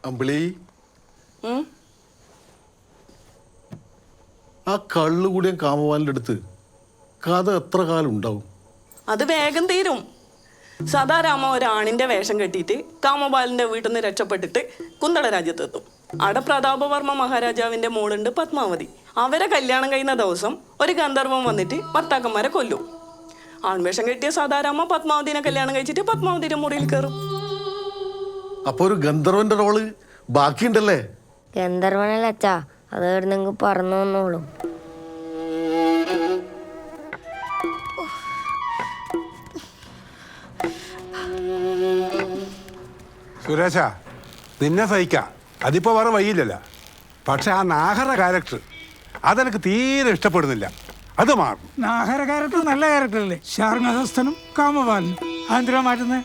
അമ്പിളി ആ കള്ളുകൂടിയ കാമവാലിൻ്റെ അടുത്ത് കഥ എത്ര കാലം ഉണ്ടാവും? അത് വേഗം തീരും. സദാരാമ ഒരാണിന്റെ വേഷം കെട്ടിയിട്ട് കാമബാലിന്റെ വീട്ടിൽ നിന്ന് രക്ഷപ്പെട്ടിട്ട് കുന്തള രാജ്യത്തെത്തും. അവിടെ പ്രതാപവർമ്മ മഹാരാജാവിന്റെ മോളുണ്ട് പത്മാവതി. അവരെ കല്യാണം കഴിയുന്ന ദിവസം ഒരു ഗന്ധർവൻ വന്നിട്ട് ഭർത്താക്കന്മാരെ കൊല്ലും. ആൺവേഷം കെട്ടിയ സദാരാമ പത്മാവതിനെ കല്യാണം കഴിച്ചിട്ട് പത്മാവതിയുടെ മുറിയിൽ കയറും. അപ്പൊ ഒരു ഗന്ധർവന്റെ റോള് ബാക്കിയുണ്ടല്ലേ? ഗന്ധർവനല്ല അച്ഛാ, അത് നിങ്ങൾക്ക് പറഞ്ഞു തന്നോളും. സുരേഷ, നിന്നെ സഹിക്കാം, അതിപ്പോ വേറെ വഴിയില്ലല്ല. പക്ഷെ ആ നാഹര ക്യാരക്ടർ അതെനിക്ക് തീരെ ഇഷ്ടപ്പെടുന്നില്ല. അത് മാറും. നാഹര ക്യാരക്ടർ നല്ല ക്യാരക്ടറല്ലേ? ശാർങ്ങഹസ്തനും കാമപാലനും. അതെന്തിനാ മാറ്റുന്നത്?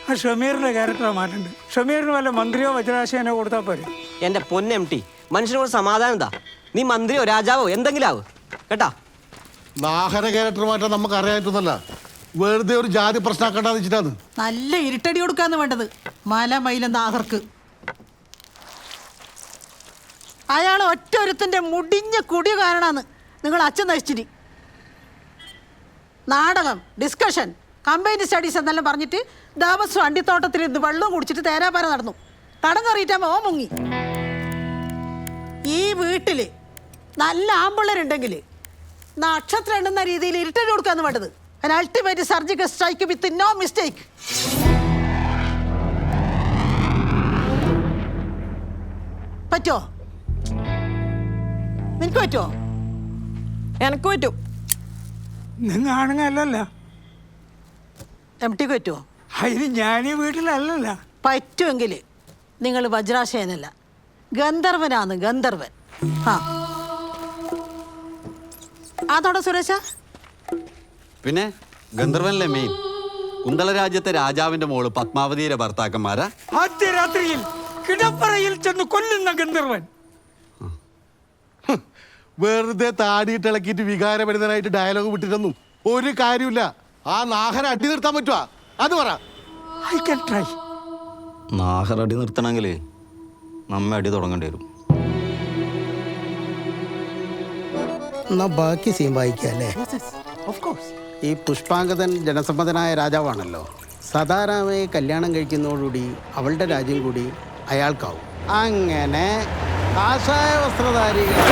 ആ ഷമീറിന്റെ ക്യാരക്ടറാ മാറ്റുന്നുണ്ട്. ഷമീറിന് വല്ല മന്ത്രിയോ വജ്രാശയനോ കൊടുത്താൽ പോരെ? എന്റെ പൊന്നെ MT, മനുഷ്യനോട് സമാധാനം എന്താ? നീ മന്ത്രിയോ രാജാവോ എന്തെങ്കിലും ആവും കേട്ടാ. നാഹര ക്യാരക്ടർ മാറ്റാൻ നമുക്ക് അറിയാനിട്ടൊന്നല്ല, വെറുതെ ഒരു ജാതി പ്രശ്നമാക്കണ്ടെന്ന് വെച്ചിട്ടാണ്. നല്ല ഇരുട്ടടി കൊടുക്കാന്ന് വേണ്ടത് മല മയിലും നാഹർക്ക്. അയാൾ ഒറ്റ ഒരുത്തിന്റെ മുടിഞ്ഞ കുടി കാരണമാണ് നിങ്ങൾ അച്ഛൻ നശിച്ചിരി. നാടകം, ഡിസ്കഷൻ, കമ്പൈൻഡ് സ്റ്റഡീസ് എന്നെല്ലാം പറഞ്ഞിട്ട് ദിവസം അണ്ടിത്തോട്ടത്തിൽ ഇരുന്ന് വെള്ളം കുടിച്ചിട്ട് തേരാപാര നടന്നു. കടന്നറിയിട്ടാകുമ്പോൾ ഓ മുങ്ങി. ഈ വീട്ടില് നല്ല ആമ്പിള്ളേരുണ്ടെങ്കിൽ നക്ഷത്രം എണ്ണുന്ന രീതിയിൽ ഇരുട്ടടി കൊടുക്കാന്ന് വേണ്ടത്. Ultimate surgical strike with no mistake. പറ്റോ? നിനക്ക് പറ്റോ? എനക്ക് പറ്റും. നിങ്ങൾ ആണുങ്ങല്ലല്ല. MT പറ്റുമോ? അതിന് ഞാനീ വീട്ടിലല്ലല്ല. പറ്റുമെങ്കിൽ നിങ്ങൾ വജ്രാശയനല്ല, ഗന്ധർവനാണ് ഗന്ധർവൻ. ആ അതോടെ സുരേഷ. പിന്നെ ഗന്ധർവനല്ലേ മെയിൻ? കുന്തള രാജ്യത്തെ രാജാവിന്റെ മോള് പത്മാവതിയുടെ ഭർത്താക്കന്മാരാ. ആദ്യ രാത്രിയിൽ കിടപ്പറയിൽ ചെന്ന് കൊല്ലുന്ന ഗന്ധർവൻ. വെറുതെ താടിയിട്ട് ഇളക്കിയിട്ട് വികാരപരിതനായിട്ട് ഡയലോഗ് വിട്ടിട്ടൊന്നും ഒരു കാര്യമില്ല. ആ നാഹര അടി നിർത്താൻ പറ്റുവാ? അത് പറ. I can try. നാഹർ അടി നിർത്തണമെങ്കിൽ നമ്മ അടി തുടങ്ങേണ്ടി വരും. എന്നാ ബാക്കി സീൻ വായിക്കല്ലേ? ഈ പുഷ്പാങ്കദൻ ജനസമ്മതനായ രാജാവാണല്ലോ. സദാരാമയെ കല്യാണം കഴിക്കുന്നതോടുകൂടി അവളുടെ രാജ്യം കൂടി അയാൾക്കാവും. അങ്ങനെ കാഷായ വസ്ത്രധാരികള്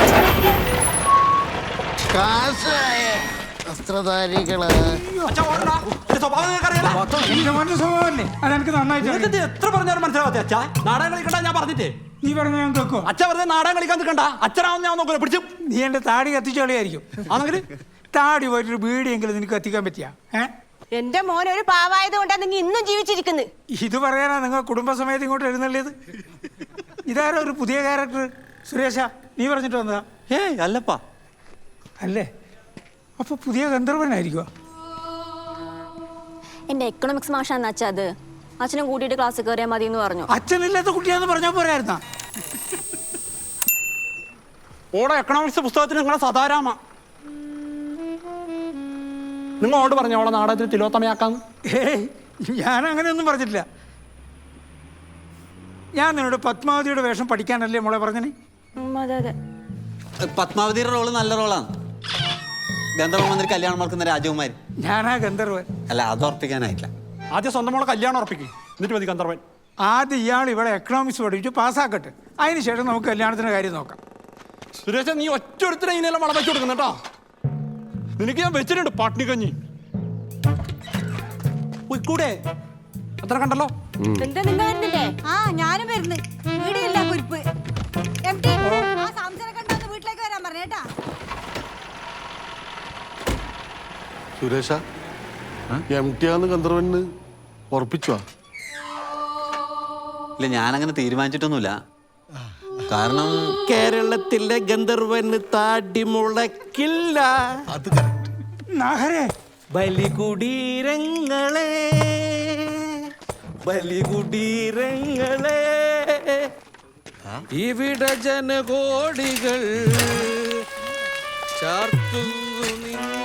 അതെനിക്ക് നന്നായിട്ട് എത്ര പറഞ്ഞാലും മനസ്സിലാവാത്ത അച്ഛാ. നാടകം കളിക്കണ്ട ഞാൻ പറഞ്ഞിട്ടേ. നീ പറഞ്ഞ ഞാൻ കേൾക്കോ? അച്ഛ പറഞ്ഞ നാടകം കളിക്കാൻ നിൽക്കണ്ട. അച്ഛനാവുന്ന ഞാൻ നോക്കില്ല പിടിച്ചു. നീ എന്റെ താടി കത്തിച്ച കളിയായിരിക്കും. ആണെങ്കിൽ താടി പോയിട്ടൊരു ബീഡിയെങ്കിലും നിനക്ക് കത്തിക്കാൻ പറ്റിയ? എന്റെ മോൻ ഒരു പാവായത് കൊണ്ടാണ് നിങ്ങൾ ഇന്നും ജീവിച്ചിരിക്കുന്നത്. ഇത് പറയാനാ നിങ്ങൾ കുടുംബസമേതം ഇങ്ങോട്ട് എഴുന്നള്ളിയത്? ഇതാരോ ഒരു പുതിയ ക്യാരക്ടർ. സുരേഷ, നീ പറഞ്ഞിട്ട് വന്നതാ? അല്ലപ്പാ. അല്ലേ? അപ്പൊ പുതിയ ഗന്ധർവനായിരിക്കുവോ? എന്റെ എക്കണോമിക്സ് മാഷാന്ന് അച്ഛാ അത്. അച്ഛനും കൂട്ടിയിട്ട് ക്ലാസ് കയറിയാൽ മതി എന്ന് പറഞ്ഞു. അച്ഛനില്ലാത്ത കുട്ടിയാന്ന് പറഞ്ഞാൽ പോരായിരുന്നാ? ഓടെ എക്കണോമിക്സ് പുസ്തകത്തിന് നിങ്ങളെ സദാരാമ നിങ്ങളോട് പറഞ്ഞ ഓളെ നാടകത്തിൽ തിലോത്തമയാക്കാന്ന്. ഞാൻ അങ്ങനെയൊന്നും പറഞ്ഞിട്ടില്ല. ഞാൻ നിന്നോട് പത്മാവതിയുടെ വേഷം പഠിക്കാനല്ലേ മോളെ പറഞ്ഞിന്? അതെ അതെ. പത്മാവതിയുടെ റോള് നല്ല റോളാണ്. ഗന്ധർവൻ വന്നിട്ട് കല്യാണം മറക്കുന്ന രാജകുമാരി. ഞാനാ ഗന്ധർവൻ. അല്ല, അത് ഉറപ്പിക്കാനായിട്ടില്ല. ആദ്യം സ്വന്തം മോളെ കല്യാണം ഉറപ്പിക്കും, എന്നിട്ട് മതി ഗന്ധർവൻ. ആദ്യം ഇയാൾ ഇവിടെ എക്കണോമിക്സ് പഠിച്ചു പാസ്സാക്കട്ടെ, അതിനുശേഷം നമുക്ക് കല്യാണത്തിന്റെ കാര്യം നോക്കാം. സുരേഷ്, നീ ഒറ്റ ഒരുത്തിനെ ഇതിനെല്ലാം വളം വെച്ചു കൊടുക്കുന്നു കേട്ടോ. നിനക്ക് ഞാൻ വെച്ചിട്ടുണ്ട് പാട്ടിനി കഞ്ഞി. കൂടെ അത്ര കണ്ടല്ലോ. എന്താ നിങ്ങൾ വരുന്നില്ലേ? ആ ഞാനും വരുന്നു. വീടില്ല കുരിപ്പ്. ആ സാംസനെ കണ്ടോ വീട്ടിലേക്ക് വരാൻ പറഞ്ഞേട്ടാ. സുരേഷ, MT ആന്ന് ഗന്ധർവന് ഉറപ്പിച്ചോ? ഇല്ല, ഞാനങ്ങനെ തീരുമാനിച്ചിട്ടൊന്നുമില്ല. കാരണം കേരളത്തിലെ ഗന്ധർവന് താടി മുളക്കില്ല. അത് കറക്റ്റ്. നാഹരേ, ബലികുടീരങ്ങളെ ബലികുടീരങ്ങളെ ഇവിടെ ജനകോടികൾ ചാർത്തുന്നു.